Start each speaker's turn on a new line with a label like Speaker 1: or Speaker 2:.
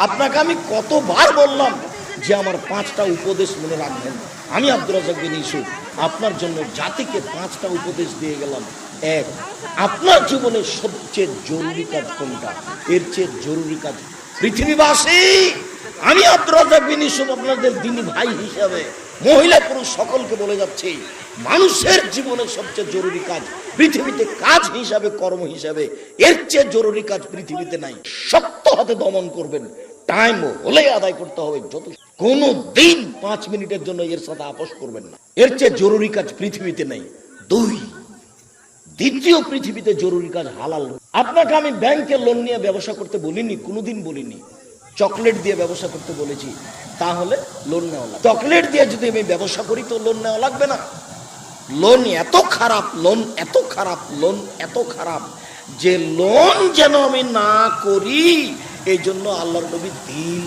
Speaker 1: আপনাকে আমি কতবার বললাম যে আমার 5টা উপদেশ মনে রাখবেন। আমি আব্দুর রাজ্জাক বিন ইউসুফ আপনার জন্য জাতিকে 5টা উপদেশ দিয়ে গেলাম। এক, আপনার জীবনে সবচেয়ে জরুরি কাজ কোনটা? এর চেয়ে জরুরি কাজ পৃথিবীবাসী, আমি আব্দুর রাজ্জাক বিন ইউসুফ আপনাদের দ্বীনি ভাই হিসাবে মহিলা পুরুষ সকলকে বলে যাচ্ছি, মানুষের জীবনে সবচেয়ে জরুরি কাজ পৃথিবীতে কাজ হিসাবে, কর্ম হিসাবে এর চেয়ে জরুরি কাজ পৃথিবীতে নাই। শক্ত হাতে দমন করবেন, টাইম হলে আদায় করতে হবে। যত কোনো দিন 5 মিনিটের জন্য এর সাথে আপোষ করবেন না। এর চেয়ে জরুরি কাজ পৃথিবীতে নাই। দ্বিতীয় পৃথিবীতে জরুরি কাজ হালাল। আপনাকে আমি ব্যাংকে লোন নিয়ে ব্যবসা করতে বলিনি, কোনোদিন বলিনি। চকলেট দিয়ে ব্যবসা করতে বলেছি, তাহলে লোন নেওয়া লাগবে। চকলেট দিয়ে যদি আমি ব্যবসা করি তো লোন নেওয়া লাগবে না। লোন এত খারাপ, লোন এত খারাপ, লোন এত খারাপ যে লোন যেন আমি না করি, এই জন্য আল্লাহর নবী দিল